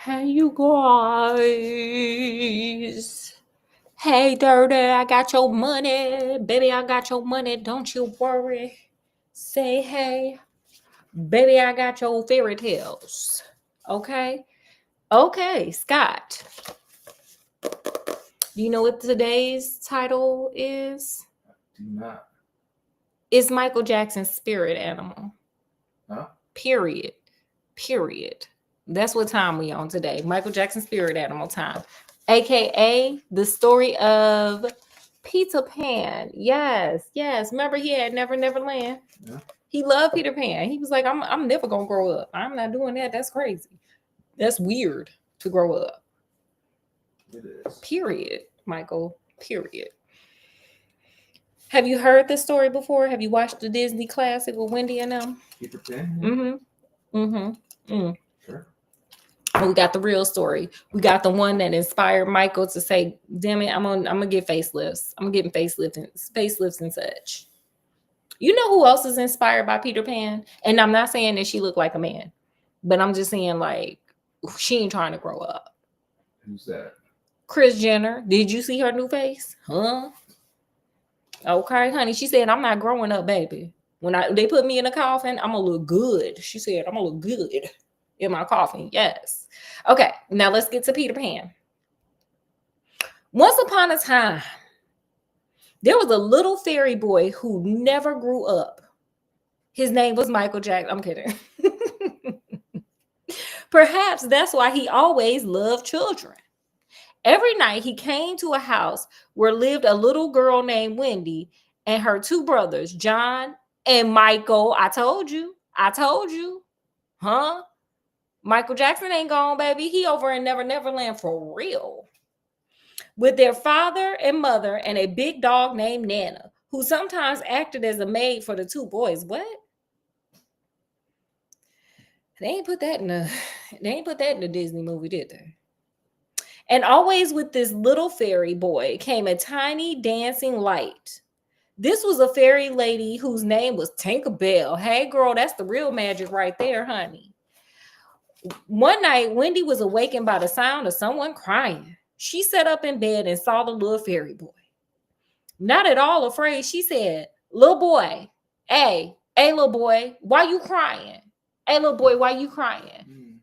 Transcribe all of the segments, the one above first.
Hey, you guys. Hey, Dirty, I got your money. Baby, I got your money. Don't you worry. Say hey. Baby, I got your fairy tales. Okay? Okay, Scott. Do you know what today's title is? Do not. It's Michael Jackson's spirit animal. Huh? Period. That's what time we on today. Michael Jackson spirit animal time. AKA the story of Peter Pan. Yes. Remember he had Never Land? Yeah. He loved Peter Pan. He was like, I'm never gonna grow up. I'm not doing that. That's crazy. That's weird to grow up. It is. Period, Michael. Period. Have you heard this story before? Have you watched the Disney classic with Wendy and them? Peter Pan? Sure. We got the real story. We got the one that inspired Michael to say, damn it, I'm gonna get facelifts. I'm getting facelifts and such. You know who else is inspired by Peter Pan? And I'm not saying that she looked like a man, but I'm just saying like she ain't trying to grow up. Who's that? Kris Jenner. Did you see her new face? Huh? Okay, honey. She said, I'm not growing up, baby. When they put me in a coffin, I'm gonna look good. She said, I'm gonna look good in my coffin. Yes. Okay, now let's get to Peter Pan. Once upon a time, there was a little fairy boy who never grew up. His name was Michael Jackson. I'm kidding. Perhaps that's why he always loved children. Every night he came to a house where lived a little girl named Wendy and her two brothers, John and Michael. I told you. Huh? Michael Jackson ain't gone, baby. He over in Never Land for real. With their father and mother and a big dog named Nana, who sometimes acted as a maid for the two boys. What? They ain't put that in the Disney movie, did they? And always with this little fairy boy came a tiny dancing light. This was a fairy lady whose name was Tinkerbell. Hey, girl, that's the real magic right there, honey. One night, Wendy was awakened by the sound of someone crying. She sat up in bed and saw the little fairy boy. Not at all afraid, she said, little boy, hey, little boy, why you crying? Hey, little boy, why you crying?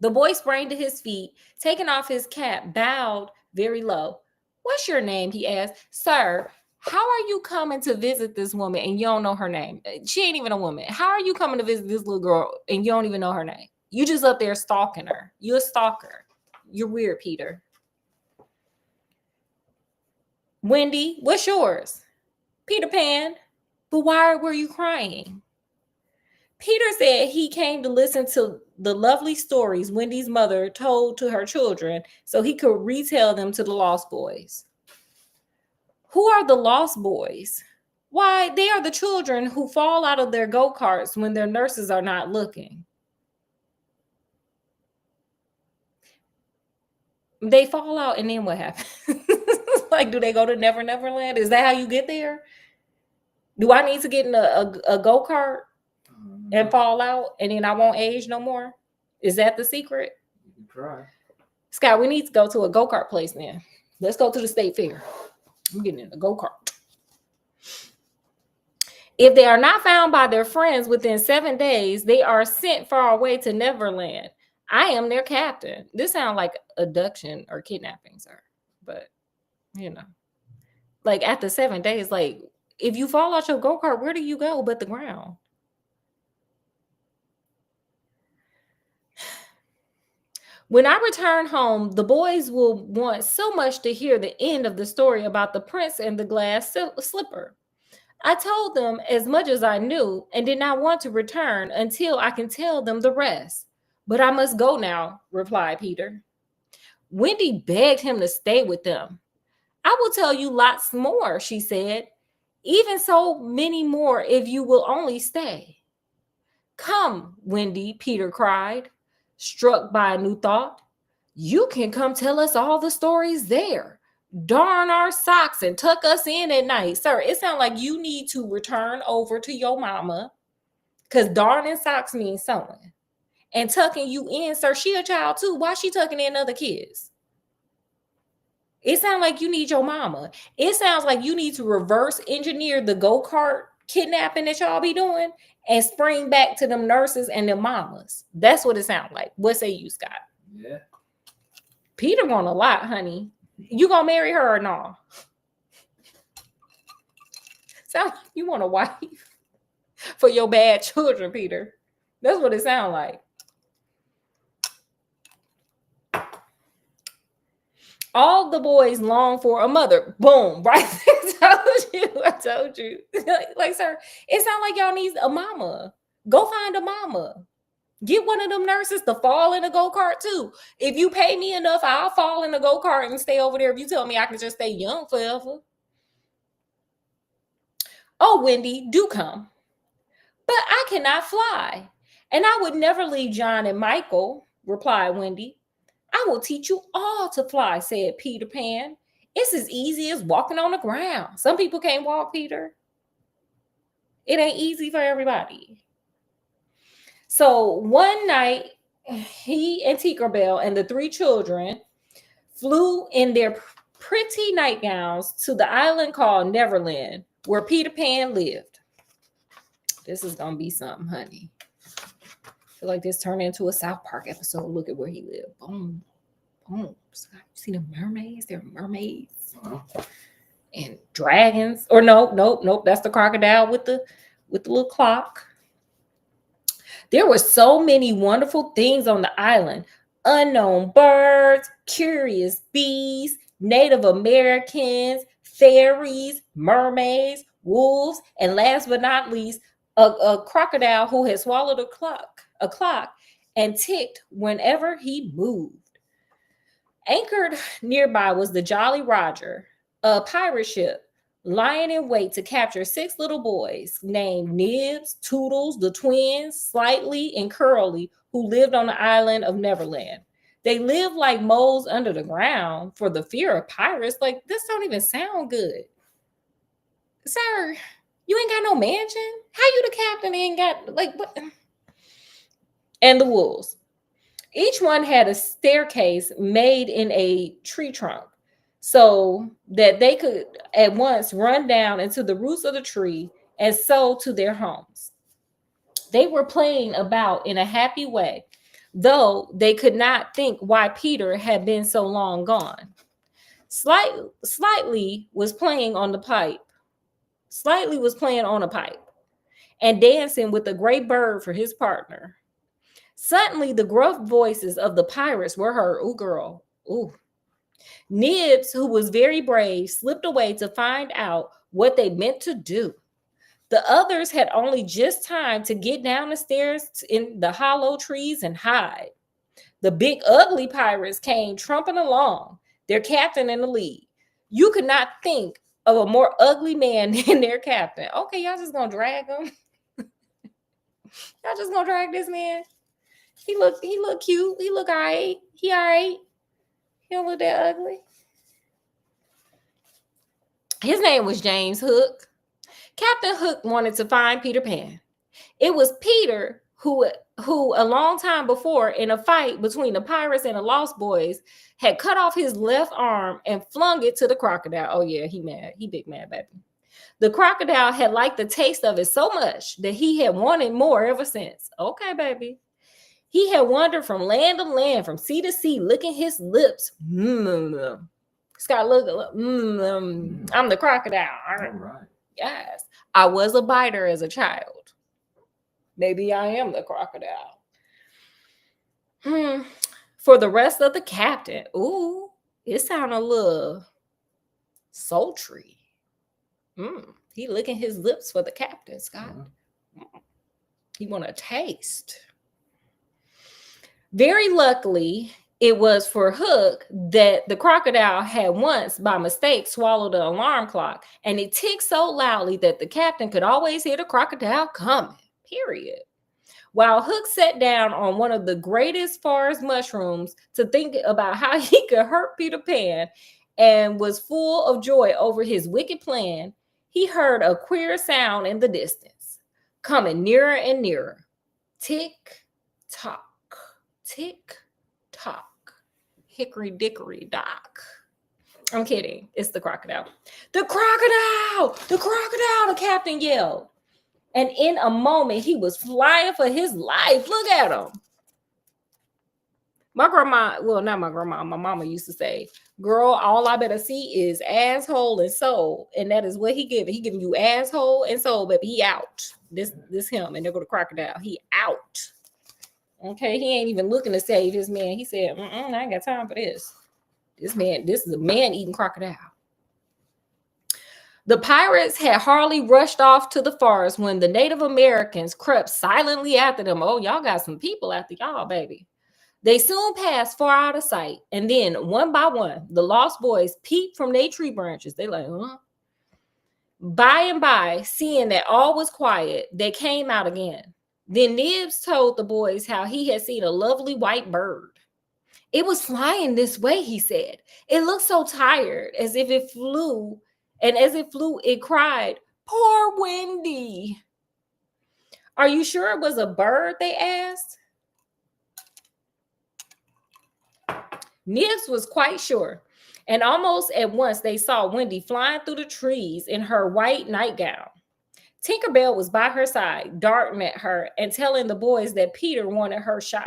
The boy sprang to his feet, taking off his cap, bowed very low. What's your name? He asked. Sir, how are you coming to visit this woman and you don't know her name? She ain't even a woman. How are you coming to visit this little girl and you don't even know her name? You just up there stalking her. You're a stalker. You're weird, Peter. Wendy, what's yours? Peter Pan. But why were you crying? Peter said he came to listen to the lovely stories Wendy's mother told to her children so he could retell them to the Lost Boys. Who are the Lost Boys? Why, they are the children who fall out of their go-karts when their nurses are not looking. They fall out and then what happens? Like, do they go to Never Land? Is that how you get there? Do I need to get in a go-kart and fall out and then I won't age no more? Is that the secret? You can try. Scott, we need to go to a go-kart place then. Let's go to the state fair. I'm getting in a go-kart. If they are not found by their friends within 7 days, they are sent far away to Neverland. I am their captain. This sounds like abduction or kidnapping, sir. But, you know, like after 7 days, like if you fall out your go-kart, where do you go but the ground? When I return home, the boys will want so much to hear the end of the story about the prince and the glass slipper. I told them as much as I knew and did not want to return until I can tell them the rest. But I must go now, replied Peter. Wendy begged him to stay with them. I will tell you lots more, she said. Even so many more if you will only stay. Come, Wendy, Peter cried, struck by a new thought. You can come tell us all the stories there. Darn our socks and tuck us in at night. Sir, it sounds like you need to return over to your mama because darning socks means sewing. and tucking you in, sir. She a child too. Why she tucking in other kids? It sounds like you need your mama. It sounds like you need to reverse engineer the go-kart kidnapping that y'all be doing and spring back to them nurses and them mamas. That's what it sounds like. What say you, Scott? Yeah. Peter want a lot, honey. You gonna marry her or no? Sound like you want a wife for your bad children, Peter. That's what it sounds like. All the boys long for a mother. Boom. Right there. I told you. Like, sir, it sounds like y'all need a mama. Go find a mama. Get one of them nurses to fall in a go-kart too. If you pay me enough, I'll fall in a go-kart and stay over there if you tell me I can just stay young forever. Oh, Wendy, do come. But I cannot fly. And I would never leave John and Michael, replied Wendy. I will teach you all to fly, said Peter Pan. It's as easy as walking on the ground. Some people can't walk, Peter. It ain't easy for everybody. So one night, he and Tinkerbell and the three children flew in their pretty nightgowns to the island called Neverland, where Peter Pan lived. This is going to be something, honey. I feel like this turned into a South Park episode. Look at where he lived. Boom. Boom. You see the mermaids? They're mermaids. And dragons. Or nope. That's the crocodile with the little clock. There were so many wonderful things on the island. Unknown birds, curious bees, Native Americans, fairies, mermaids, wolves, and last but not least, a crocodile who had swallowed a clock and ticked whenever he moved. Anchored nearby was the Jolly Roger, a pirate ship lying in wait to capture 6 little boys named Nibs, Toodles, the twins, Slightly, and Curly, who lived on the island of Neverland. They lived like moles under the ground for the fear of pirates. Like, this don't even sound good. Sir, you ain't got no mansion? How you the captain ain't got, like, what? And the wolves. Each one had a staircase made in a tree trunk so that they could at once run down into the roots of the tree and so to their homes. They were playing about in a happy way, though they could not think why Peter had been so long gone. Slightly was playing on the pipe. Slightly was playing on a pipe and dancing with a gray bird for his partner. Suddenly, the gruff voices of the pirates were heard. Ooh, girl. Ooh. Nibs, who was very brave, slipped away to find out what they meant to do. The others had only just time to get down the stairs in the hollow trees and hide. The big ugly pirates came trumping along, their captain in the lead. You could not think of a more ugly man than their captain. Okay, y'all just gonna drag him? Y'all just gonna drag this man? He look cute. He look all right. He all right. He don't look that ugly. His name was James Hook. Captain Hook wanted to find Peter Pan. It was Peter who a long time before, in a fight between the pirates and the Lost Boys, had cut off his left arm and flung it to the crocodile. Oh yeah, he mad. He big mad, baby. The crocodile had liked the taste of it so much that he had wanted more ever since. Okay, baby. He had wandered from land to land, from sea to sea, licking his lips. Scott, look. I'm the crocodile. All right. Yes. I was a biter as a child. Maybe I am the crocodile. For the rest of the captain, ooh, it sounded a little sultry. He licking his lips for the captain, Scott. He want to taste. Very luckily, it was for Hook that the crocodile had once, by mistake, swallowed an alarm clock, and it ticked so loudly that the captain could always hear the crocodile coming, period. While Hook sat down on one of the greatest forest mushrooms to think about how he could hurt Peter Pan and was full of joy over his wicked plan, he heard a queer sound in the distance, coming nearer and nearer. Tick, tock. Tick tock, hickory dickory dock. I'm kidding. It's the crocodile. The crocodile! The crocodile! The captain yelled. And in a moment, he was flying for his life. Look at him. My grandma, well, not my grandma, my mama used to say, girl, all I better see is asshole and soul. And that is what he giving. He giving you asshole and soul, baby. He out. This him. And there go the crocodile. He out. Okay, he ain't even looking to save his man. He said, I ain't got time for this. This is a man eating crocodile. The pirates had hardly rushed off to the forest when the Native Americans crept silently after them. Oh, y'all got some people after y'all, baby. They soon passed far out of sight, and then one by one, the lost boys peeped from their tree branches. They like, huh? By and by, seeing that all was quiet, they came out again. Then Nibs told the boys how he had seen a lovely white bird. It was flying this way, he said. It looked so tired, as if it flew, and as it flew, it cried, "Poor Wendy." Are you sure it was a bird, they asked? Nibs was quite sure, and almost at once they saw Wendy flying through the trees in her white nightgown. Tinkerbell was by her side, darting at her and telling the boys that Peter wanted her shot.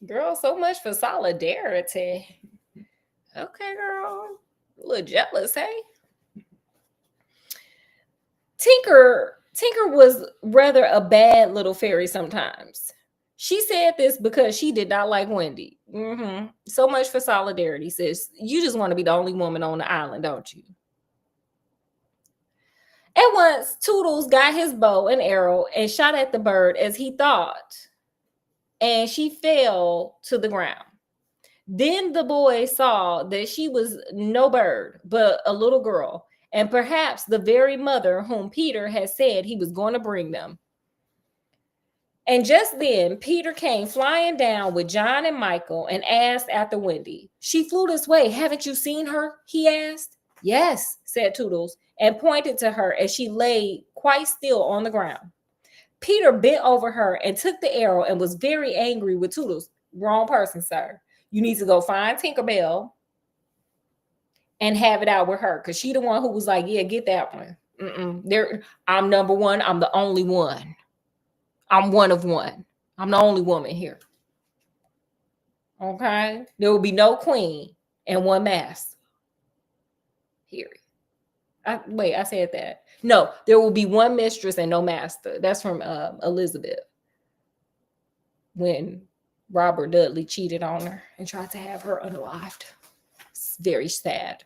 Girl, so much for solidarity. Okay, girl. A little jealous, hey? Tinker was rather a bad little fairy sometimes. She said this because she did not like Wendy. So much for solidarity, sis. You just want to be the only woman on the island, don't you? At once, Toodles got his bow and arrow and shot at the bird as he thought, and she fell to the ground. Then the boy saw that she was no bird, but a little girl, and perhaps the very mother whom Peter had said he was going to bring them. And just then, Peter came flying down with John and Michael and asked after Wendy. She flew this way. Haven't you seen her? He asked. Yes, said Toodles, and pointed to her as she lay quite still on the ground. Peter bent over her and took the arrow and was very angry with Toodles. Wrong person, sir. You need to go find Tinkerbell and have it out with her, because she the one who was like, yeah, get that one. I'm number one. I'm the only one. I'm one of one. I'm the only woman here. Okay? There will be no queen and one master. Here. I said that. No, there will be one mistress and no master. That's from Elizabeth. When Robert Dudley cheated on her and tried to have her unalived. It's very sad.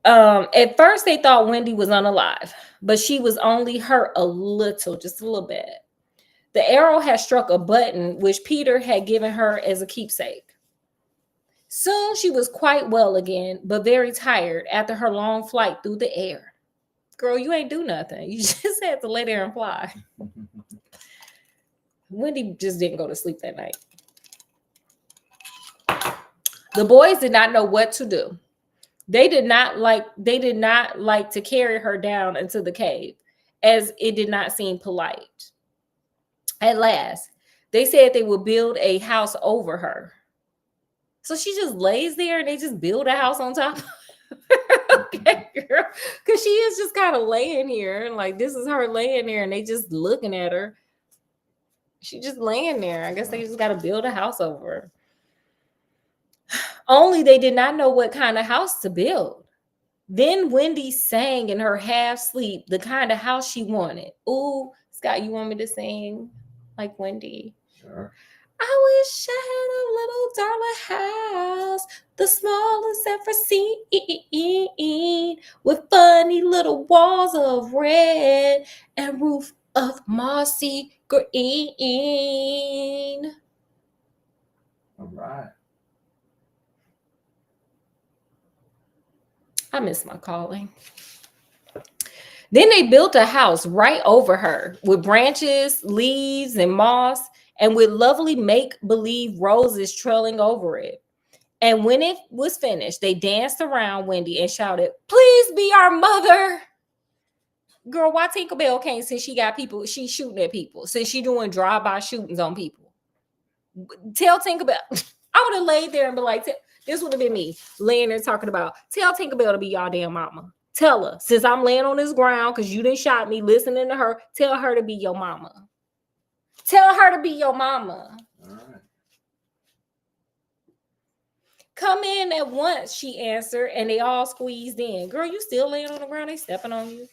At first, they thought Wendy was unalive, but she was only hurt a little, just a little bit. The arrow had struck a button which Peter had given her as a keepsake. Soon she was quite well again, but very tired after her long flight through the air. Girl, you ain't do nothing. You just had to lay there and fly. Wendy just didn't go to sleep that night. The boys did not know what to do. They did not like to carry her down into the cave, as it did not seem polite. At last, they said they would build a house over her. So she just lays there and they just build a house on top. Okay, girl. Because she is just kind of laying here. And like, this is her laying there and they just looking at her. She just laying there. I guess they just got to build a house over her. Only they did not know what kind of house to build. Then Wendy sang in her half sleep the kind of house she wanted. Ooh, Scott, you want me to sing like Wendy? Sure. I wish I had a little darling house, the smallest ever seen, with funny little walls of red and roof of mossy green. All right. I miss my calling. Then they built a house right over her with branches, leaves, and moss, and with lovely make-believe roses trailing over it. And when it was finished, they danced around Wendy and shouted, "Please be our mother." Girl, why Tinkerbell can't, since she got people, she's shooting at people, since she doing drive-by shootings on people? Tell Tinkerbell. I would have laid there and be like, this would have been me laying there talking about, tell Tinkerbell to be y'all damn mama. Tell her, since I'm laying on this ground because you didn't shot me, listening to her, tell her to be your mama. Tell her to be your mama. All right. Come in at once, she answered, and they all squeezed in. Girl, you still laying on the ground? They stepping on you.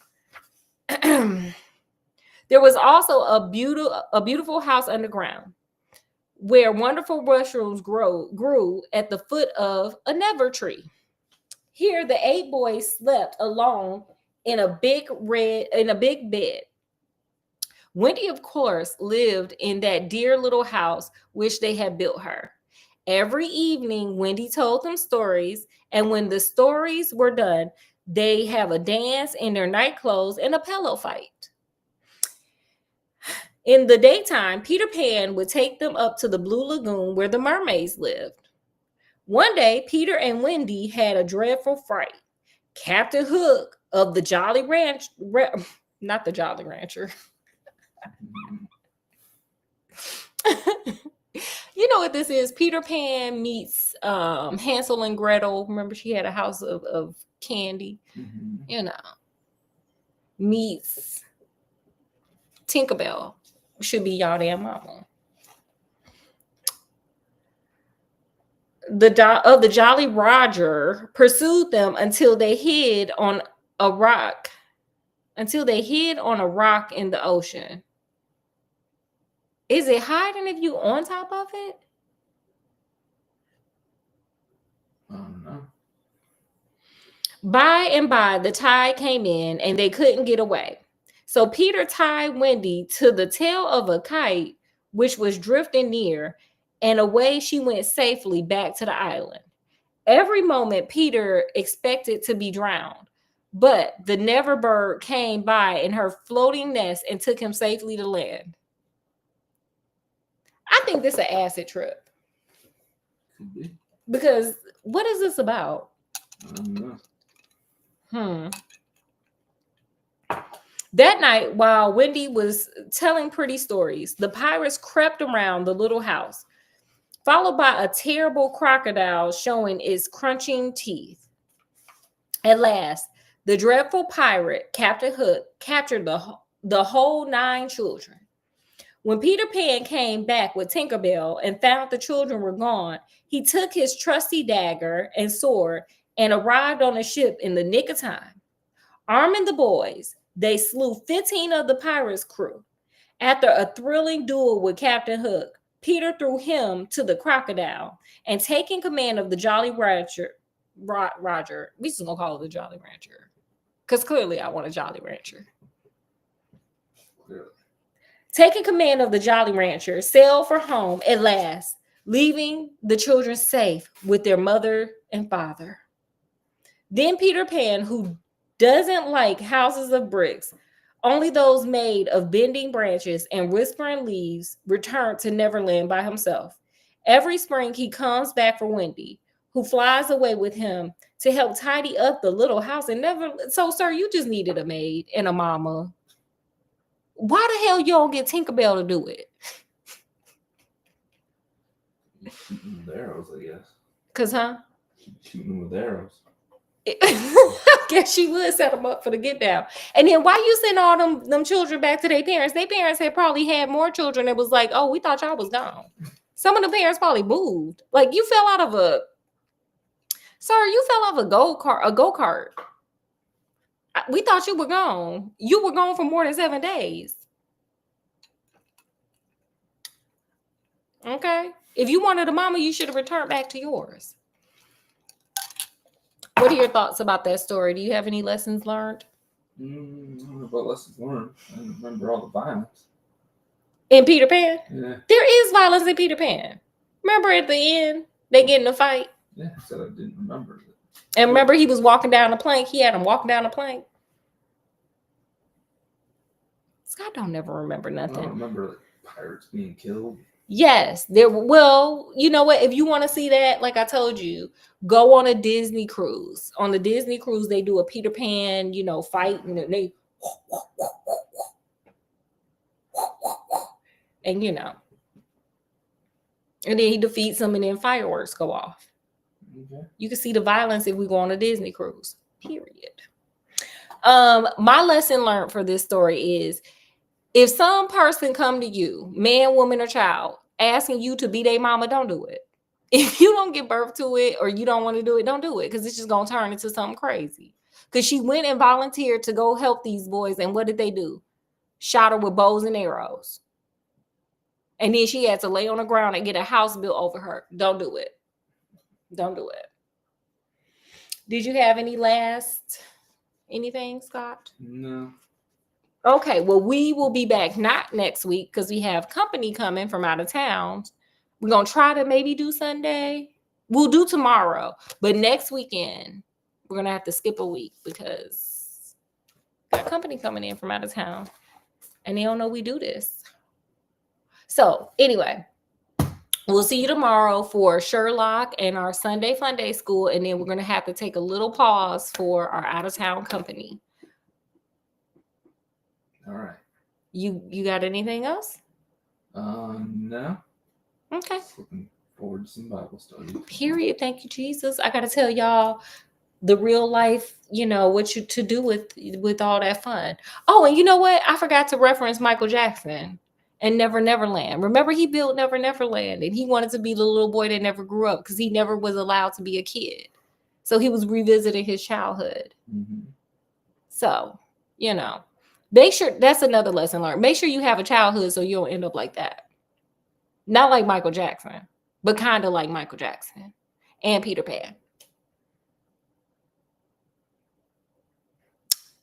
There was also a beautiful house underground where wonderful mushrooms grew at the foot of a never tree. Here, the 8 boys slept alone in a big bed. Wendy, of course, lived in that dear little house which they had built her. Every evening, Wendy told them stories, and when the stories were done, they have a dance in their night clothes and a pillow fight. In the daytime, Peter Pan would take them up to the Blue Lagoon where the mermaids lived. One day, Peter and Wendy had a dreadful fright. Captain Hook of the Jolly not the Jolly Rancher. You know what this is? Peter Pan meets Hansel and Gretel. Remember, she had a house of candy. Mm-hmm. You know, meets Tinkerbell. Should be y'all damn mama. The Jolly Roger pursued them until they hid on a rock. Until they hid on a rock in the ocean. Is it hiding if you on top of it? I don't know. By and by, the tide came in and they couldn't get away. So Peter tied Wendy to the tail of a kite, which was drifting near, and away she went safely back to the island. Every moment, Peter expected to be drowned, but the Never Bird came by in her floating nest and took him safely to land. I think this is an acid trip. Could be. Because what is this about? I don't know. That night, while Wendy was telling pretty stories, the pirates crept around the little house, followed by a terrible crocodile showing its crunching teeth. At last, the dreadful pirate, Captain Hook, captured the whole 9 children. When Peter Pan came back with Tinkerbell and found the children were gone, he took his trusty dagger and sword and arrived on the ship in the nick of time. Arming the boys, they slew 15 of the pirates' crew. After a thrilling duel with Captain Hook, Peter threw him to the crocodile, and taking command of the Jolly Roger, we just gonna call it the Jolly Rancher, because clearly I want a Jolly Rancher. Clearly. Taking command of the Jolly Rancher, sailed for home at last, leaving the children safe with their mother and father. Then Peter Pan, who doesn't like houses of bricks, only those made of bending branches and whispering leaves, returned to Neverland by himself. Every spring he comes back for Wendy, who flies away with him to help tidy up the little house. And so, sir, you just needed a maid and a mama. Why the hell you don't get Tinkerbell to do it? Shooting with arrows, I guess. Cause, Shooting with arrows. I guess she would set them up for the get down. And then why you send all them children back to their parents? Their parents had probably had more children. It was like, oh, we thought y'all was gone. Some of the parents probably moved. Like you fell out of a go-kart. We thought you were gone. You were gone for more than 7 days. Okay. If you wanted a mama, you should have returned back to yours. What are your thoughts about that story? Do you have any lessons learned? I don't know about lessons learned. I don't remember all the violence. In Peter Pan? Yeah. There is violence in Peter Pan. Remember at the end, they get in a fight? Yeah, I said I didn't remember it. And remember he was walking down the plank? He had him walking down the plank? Scott don't never remember I nothing. don't remember like, pirates being killed. Yes, there. Well, you know what? If you want to see that, like I told you, go on a Disney cruise. On the Disney cruise, they do a Peter Pan, fight, and they, and and then he defeats them, and then fireworks go off. Okay. You can see the violence if we go on a Disney cruise. Period. My lesson learned for this story is, if some person come to you, man, woman, or child, asking you to be their mama, don't do it. If you don't give birth to it or you don't want to do it, don't do it, because it's just going to turn into something crazy. Because she went and volunteered to go help these boys, and what did they do? Shot her with bows and arrows. And then she had to lay on the ground and get a house built over her. Don't do it. Don't do it. Did you have anything, Scott? No. Okay, well, we will be back not next week because we have company coming from out of town. We're going to try to maybe do Sunday. We'll do tomorrow, but next weekend, we're going to have to skip a week because got company coming in from out of town and they don't know we do this. So anyway, we'll see you tomorrow for Sherlock and our Sunday Fun Day School, and then we're going to have to take a little pause for our out of town company. All right. You got anything else? No. Okay. Looking forward to some Bible study. Period. Thank you, Jesus. I got to tell y'all the real life, what you to do with all that fun. Oh, and you know what? I forgot to reference Michael Jackson and Never Neverland. Remember, he built Never Neverland, and he wanted to be the little boy that never grew up because he never was allowed to be a kid. So he was revisiting his childhood. Mm-hmm. So, make sure, that's another lesson learned. Make sure you have a childhood so you don't end up like that. Not like Michael Jackson, but kind of like Michael Jackson and Peter Pan.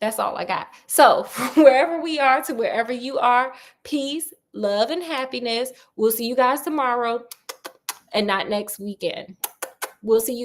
That's all I got. So wherever we are to wherever you are, peace, love, and happiness. We'll see you guys tomorrow and not next weekend. We'll see you.